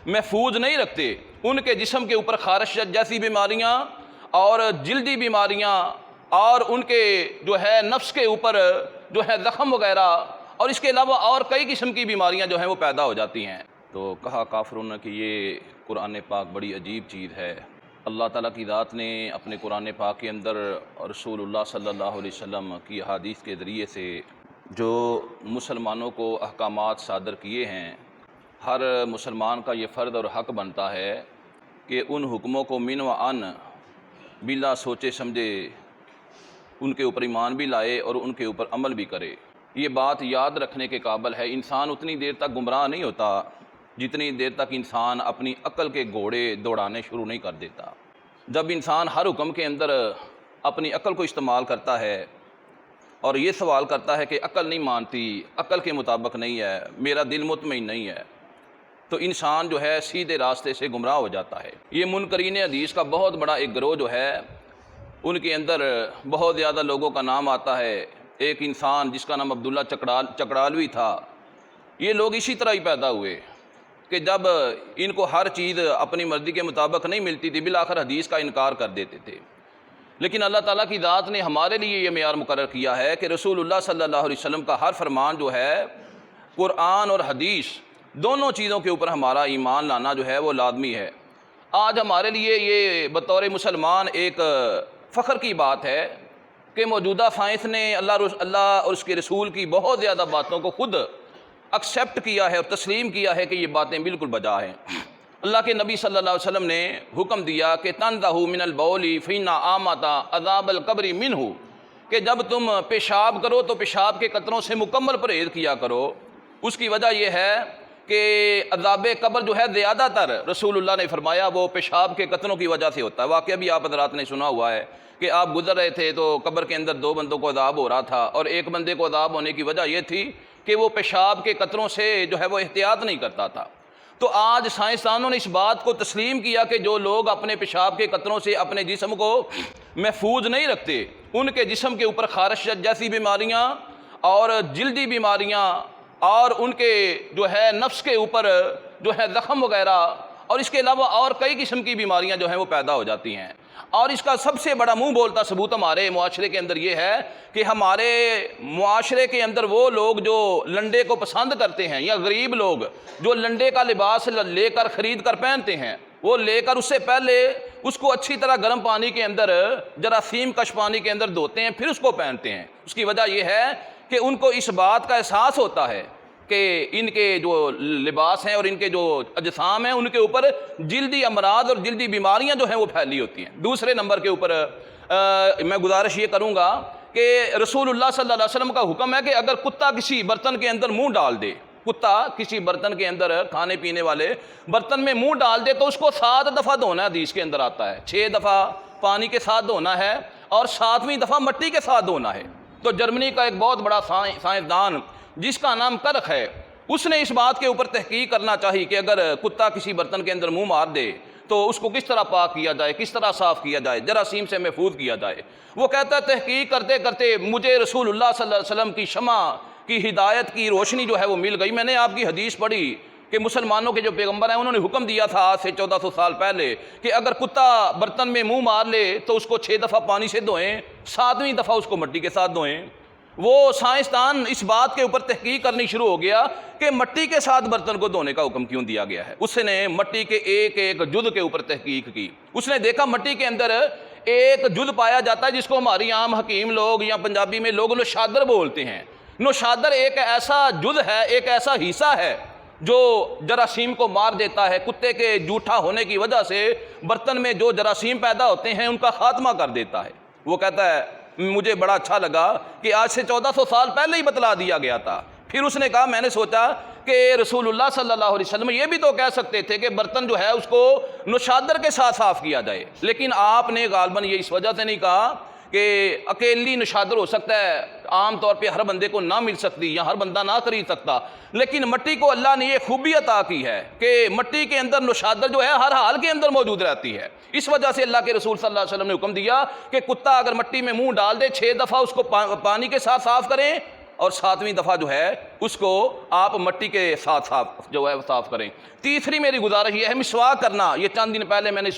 محفوظ نہیں رکھتے، ان کے جسم کے اوپر خارش جیسی بیماریاں اور جلدی بیماریاں اور ان کے جو ہے نفس کے اوپر جو ہے زخم وغیرہ اور اس کے علاوہ اور کئی قسم کی بیماریاں جو ہیں وہ پیدا ہو جاتی ہیں۔ تو کہا کافروں نے کہ یہ قرآن پاک بڑی عجیب چیز ہے۔ اللہ تعالیٰ کی ذات نے اپنے قرآن پاک کے اندر رسول اللہ صلی اللہ علیہ وسلم کی احادیث کے ذریعے سے جو مسلمانوں کو احکامات صادر کیے ہیں، ہر مسلمان کا یہ فرض اور حق بنتا ہے کہ ان حکموں کو من و عن بلا سوچے سمجھے ان کے اوپر ایمان بھی لائے اور ان کے اوپر عمل بھی کرے۔ یہ بات یاد رکھنے کے قابل ہے، انسان اتنی دیر تک گمراہ نہیں ہوتا جتنی دیر تک انسان اپنی عقل کے گھوڑے دوڑانے شروع نہیں کر دیتا۔ جب انسان ہر حکم کے اندر اپنی عقل کو استعمال کرتا ہے اور یہ سوال کرتا ہے کہ عقل نہیں مانتی، عقل کے مطابق نہیں ہے، میرا دل مطمئن نہیں ہے، تو انسان جو ہے سیدھے راستے سے گمراہ ہو جاتا ہے۔ یہ منکرین حدیث کا بہت بڑا ایک گروہ جو ہے، ان کے اندر بہت زیادہ لوگوں کا نام آتا ہے۔ ایک انسان جس کا نام عبداللہ چکڑالوی تھا، یہ لوگ اسی طرح ہی پیدا ہوئے کہ جب ان کو ہر چیز اپنی مرضی کے مطابق نہیں ملتی تھی بالآخر حدیث کا انکار کر دیتے تھے۔ لیکن اللہ تعالیٰ کی ذات نے ہمارے لیے یہ معیار مقرر کیا ہے کہ رسول اللہ صلی اللہ علیہ وسلم کا ہر فرمان جو ہے قرآن اور حدیث دونوں چیزوں کے اوپر ہمارا ایمان لانا جو ہے وہ لازمی ہے۔ آج ہمارے لیے یہ بطور مسلمان ایک فخر کی بات ہے کہ موجودہ سائنس نے اللہ اور اس کے رسول کی بہت زیادہ باتوں کو خود ایکسیپٹ کیا ہے اور تسلیم کیا ہے کہ یہ باتیں بالکل بجا ہیں۔ اللہ کے نبی صلی اللہ علیہ وسلم نے حکم دیا کہ تنزہ من البول فإن آمۃ عذاب القبر منہ، کہ جب تم پیشاب کرو تو پیشاب کے قطروں سے مکمل پرہیز کیا کرو۔ اس کی وجہ یہ ہے کہ عذاب قبر جو ہے زیادہ تر رسول اللہ نے فرمایا وہ پیشاب کے قطروں کی وجہ سے ہوتا ہے۔ واقعہ بھی آپ حضرات نے سنا ہوا ہے کہ آپ گزر رہے تھے تو قبر کے اندر 2 بندوں کو عذاب ہو رہا تھا، اور ایک بندے کو عذاب ہونے کی وجہ یہ تھی کہ وہ پیشاب کے قطروں سے جو ہے وہ احتیاط نہیں کرتا تھا۔ تو آج سائنسدانوں نے اس بات کو تسلیم کیا کہ جو لوگ اپنے پیشاب کے قطروں سے اپنے جسم کو محفوظ نہیں رکھتے، ان کے جسم کے اوپر خارش جیسی بیماریاں اور جلدی بیماریاں اور ان کے جو ہے نفس کے اوپر جو ہے زخم وغیرہ اور اس کے علاوہ اور کئی قسم کی بیماریاں جو ہیں وہ پیدا ہو جاتی ہیں۔ اور اس کا سب سے بڑا منہ بولتا ثبوت ہمارے معاشرے کے اندر یہ ہے کہ ہمارے معاشرے کے اندر وہ لوگ جو لنڈے کو پسند کرتے ہیں یا غریب لوگ جو لنڈے کا لباس لے کر خرید کر پہنتے ہیں، وہ لے کر اس سے پہلے اس کو اچھی طرح گرم پانی کے اندر جراثیم کش پانی کے اندر دھوتے ہیں پھر اس کو پہنتے ہیں۔ اس کی وجہ یہ ہے کہ ان کو اس بات کا احساس ہوتا ہے کہ ان کے جو لباس ہیں اور ان کے جو اجسام ہیں ان کے اوپر جلدی امراض اور جلدی بیماریاں جو ہیں وہ پھیلی ہوتی ہیں۔ دوسرے نمبر کے اوپر میں گزارش یہ کروں گا کہ رسول اللہ صلی اللہ علیہ وسلم کا حکم ہے کہ اگر کتا کسی برتن کے اندر منہ ڈال دے، کتا کسی برتن کے اندر کھانے پینے والے برتن میں منہ ڈال دے تو اس کو 7 دفعہ دھونا ہے۔ حدیث کے اندر آتا ہے 6 دفعہ پانی کے ساتھ دھونا ہے اور 7ویں دفعہ مٹی کے ساتھ دھونا ہے۔ تو جرمنی کا ایک بہت بڑا سائنسدان جس کا نام کرخ ہے، اس نے اس بات کے اوپر تحقیق کرنا چاہیے کہ اگر کتا کسی برتن کے اندر منہ مار دے تو اس کو کس طرح پاک کیا جائے، کس طرح صاف کیا جائے، جراثیم سے محفوظ کیا جائے۔ وہ کہتا ہے تحقیق کرتے کرتے مجھے رسول اللہ صلی اللہ علیہ وسلم کی شمع کی ہدایت کی روشنی جو ہے وہ مل گئی۔ میں نے آپ کی حدیث پڑھی کہ مسلمانوں کے جو پیغمبر ہیں انہوں نے حکم دیا تھا آج سے 1400 سال پہلے کہ اگر کتا برتن میں منہ مار لے تو اس کو 6 دفعہ پانی سے دھوئیں، 7ویں دفعہ اس کو مٹی کے ساتھ دھوئیں۔ وہ سائنسدان اس بات کے اوپر تحقیق کرنی شروع ہو گیا کہ مٹی کے ساتھ برتن کو دھونے کا حکم کیوں دیا گیا ہے۔ اس نے مٹی کے ایک ایک جز کے اوپر تحقیق کی۔ اس نے دیکھا مٹی کے اندر ایک جز پایا جاتا ہے جس کو ہماری عام حکیم لوگ یا پنجابی میں لوگ نوشادر بولتے ہیں۔ نوشادر ایک ایسا جز ہے، ایک ایسا حصہ ہے جو جراثیم کو مار دیتا ہے۔ کتے کے جوٹھا ہونے کی وجہ سے برتن میں جو جراثیم پیدا ہوتے ہیں ان کا خاتمہ کر دیتا ہے۔ وہ کہتا ہے مجھے بڑا اچھا لگا کہ آج سے 1400 سال پہلے ہی بتلا دیا گیا تھا۔ پھر اس نے کہا میں نے سوچا کہ رسول اللہ صلی اللہ علیہ وسلم یہ بھی تو کہہ سکتے تھے کہ برتن جو ہے اس کو نوشادر کے ساتھ صاف کیا جائے، لیکن آپ نے غالباً یہ اس وجہ سے نہیں کہا کہ اکیلی نوشادر ہو سکتا ہے، عام طور پہ ہر بندے کو نہ مل سکتی یا ہر بندہ نہ خرید سکتا، لیکن مٹی کو اللہ نے یہ خوبی عطا کی ہے کہ مٹی کے اندر نوشادر جو ہے ہر حال کے اندر موجود رہتی ہے۔ اس وجہ سے اللہ کے رسول صلی اللہ علیہ وسلم نے حکم دیا کہ کتا اگر مٹی میں منہ ڈال دے 6 دفعہ اس کو پانی کے ساتھ صاف کریں اور 7ویں دفعہ جو ہے اس کو آپ مٹی کے ساتھ صاف کریں۔ تیسری میری گزارش یہ ہے مسواک کرنا۔ یہ چند دن پہلے میں نے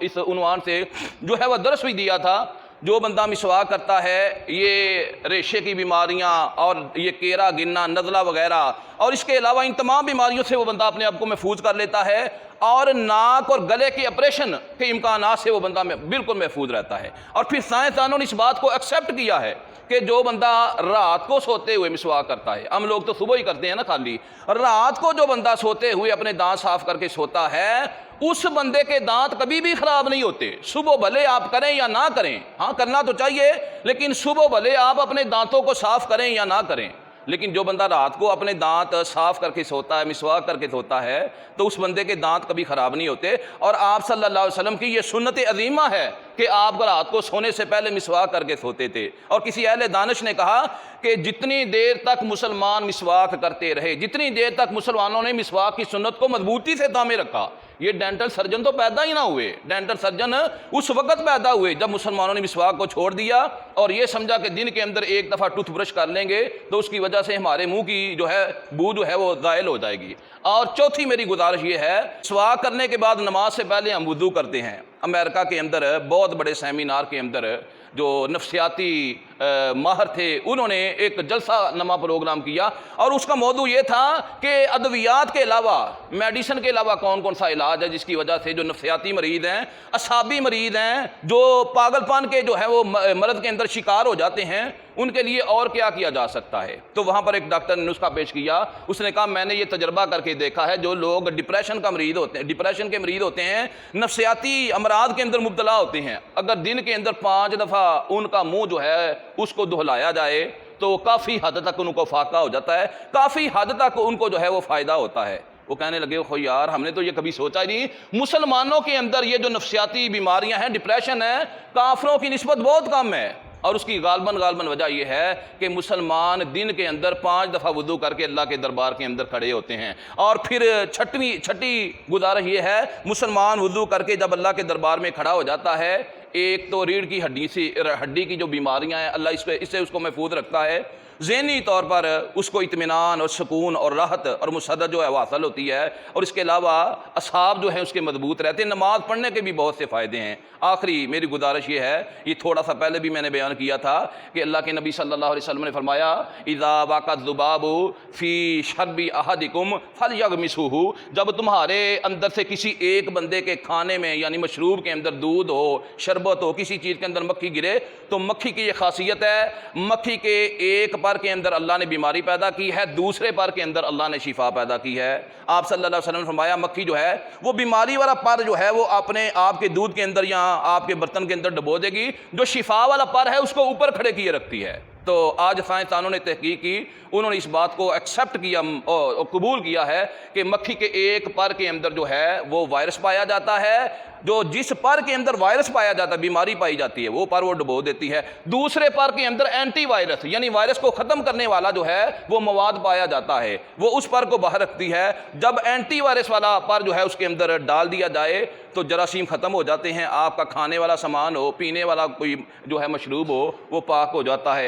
اس عنوان سے جو ہے وہ درس بھی دیا تھا۔ جو بندہ مسواک کرتا ہے یہ ریشے کی بیماریاں اور یہ کیڑا گننا، نزلہ وغیرہ اور اس کے علاوہ ان تمام بیماریوں سے وہ بندہ اپنے آپ کو محفوظ کر لیتا ہے، اور ناک اور گلے کے آپریشن کے امکانات سے وہ بندہ بالکل محفوظ رہتا ہے۔ اور پھر سائنسدانوں نے اس بات کو ایکسیپٹ کیا ہے کہ جو بندہ رات کو سوتے ہوئے مسواک کرتا ہے، ہم لوگ تو صبح ہی کرتے ہیں نا خالی، رات کو جو بندہ سوتے ہوئے اپنے دانت صاف کر کے سوتا ہے اس بندے کے دانت کبھی بھی خراب نہیں ہوتے۔ صبح بھلے آپ کریں یا نہ کریں، ہاں کرنا تو چاہیے، لیکن صبح بھلے آپ اپنے دانتوں کو صاف کریں یا نہ کریں، لیکن جو بندہ رات کو اپنے دانت صاف کر کے سوتا ہے، مسواک کر کے سوتا ہے، تو اس بندے کے دانت کبھی خراب نہیں ہوتے۔ اور آپ صلی اللہ علیہ وسلم کی یہ سنت عظیمہ ہے کہ آپ رات کو سونے سے پہلے مسواک کر کے سوتے تھے۔ اور کسی اہل دانش نے کہا کہ جتنی دیر تک مسلمان مسواک کرتے رہے، جتنی دیر تک مسلمانوں نے مسواک کی سنت کو مضبوطی سے تھامے رکھا، یہ ڈینٹل سرجن تو پیدا ہی نہ ہوئے، ڈینٹل سرجن اس وقت پیدا ہوئے جب مسلمانوں نے مسواک کو چھوڑ دیا اور یہ سمجھا کہ دن کے اندر ایک دفعہ ٹوتھ برش کر لیں گے تو اس کی وجہ سے ہمارے منہ کی جو ہے بو جو ہے وہ زائل ہو جائے گی۔ اور چوتھی میری گزارش یہ ہے، مسواک کرنے کے بعد نماز سے پہلے ہم وضو کرتے ہیں۔ امریکہ کے اندر بہت بڑے سیمینار کے اندر جو نفسیاتی ماہر تھے انہوں نے ایک جلسہ نما پروگرام کیا، اور اس کا موضوع یہ تھا کہ ادویات کے علاوہ، میڈیسن کے علاوہ کون کون سا علاج ہے جس کی وجہ سے جو نفسیاتی مریض ہیں، اعصابی مریض ہیں، جو پاگل پن کے جو ہے وہ مرض کے اندر شکار ہو جاتے ہیں، ان کے لیے اور کیا کیا جا سکتا ہے۔ تو وہاں پر ایک ڈاکٹر نے نسخہ پیش کیا، اس نے کہا میں نے یہ تجربہ کر کے دیکھا ہے، جو لوگ ڈپریشن کے مریض ہوتے ہیں، نفسیاتی امراض کے اندر مبتلا ہوتے ہیں، اگر دن کے اندر 5 دفعہ ان کا منہ جو ہے اس کو دہلایا جائے تو کافی حد تک ان کو فاقہ ہو جاتا ہے، کافی حد تک ان کو جو ہے وہ فائدہ ہوتا ہے۔ وہ کہنے لگے خو یار ہم نے تو یہ کبھی سوچا ہی نہیں، مسلمانوں کے اندر یہ جو نفسیاتی بیماریاں ہیں، ڈپریشن ہے، کافروں کی نسبت بہت کم ہے۔ اور اس کی غالباً وجہ یہ ہے کہ مسلمان دن کے اندر 5 دفعہ وضو کر کے اللہ کے دربار کے اندر کھڑے ہوتے ہیں۔ اور پھر چھٹی گزارش یہ ہے، مسلمان وضو کر کے جب اللہ کے دربار میں کھڑا ہو جاتا ہے، ایک تو ریڑھ کی ہڈی کی جو بیماریاں ہیں اللہ اس سے اس کو محفوظ رکھتا ہے، ذہنی طور پر اس کو اطمینان اور سکون اور راحت اور مسدد جو ہے وہ حاصل ہوتی ہے، اور اس کے علاوہ اعصاب جو ہیں اس کے مضبوط رہتے ہیں۔ نماز پڑھنے کے بھی بہت سے فائدے ہیں۔ آخری میری گزارش یہ ہے، یہ تھوڑا سا پہلے بھی میں نے بیان کیا تھا کہ اللہ کے نبی صلی اللہ علیہ وسلم نے فرمایا اذا وقع الذباب فی شرب احدکم فلیغمسہ، جب تمہارے اندر سے کسی ایک بندے کے کھانے میں یعنی مشروب کے اندر دودھ ہو، شربت ہو، کسی چیز کے اندر مکھی گرے، تو مکھی کی یہ خاصیت ہے، مکھی کے ایک پر کے اندر اللہ نے بیماری پیدا کی ہے، دوسرے پر کے اندر اللہ نے شفا پیدا کی ہے۔ آپ صلی اللہ علیہ وسلم نے فرمایا مکھی جو ہے وہ بیماری والا پر جو ہے وہ اپنے آپ کے دودھ کے اندر یا آپ کے برتن کے اندر ڈبو دے گی، جو شفا والا پر ہے اس کو اوپر کھڑے کیے رکھتی ہے۔ تو آج سائنسدانوں نے تحقیق کی، انہوں نے اس بات کو ایکسیپٹ کیا اور قبول کیا ہے کہ مکھی کے ایک پر کے اندر جو ہے وہ وائرس پایا جاتا ہے، جو جس پر کے اندر وائرس پایا جاتا ہے، بیماری پائی جاتی ہے، وہ پر وہ ڈبو دیتی ہے۔ دوسرے پر کے اندر اینٹی وائرس یعنی وائرس کو ختم کرنے والا جو ہے وہ مواد پایا جاتا ہے، وہ اس پر کو باہر رکھتی ہے۔ جب اینٹی وائرس والا پر جو ہے اس کے اندر ڈال دیا جائے تو جراثیم ختم ہو جاتے ہیں، آپ کا کھانے والا سامان ہو، پینے والا کوئی جو ہے مشروب ہو، وہ پاک ہو جاتا ہے۔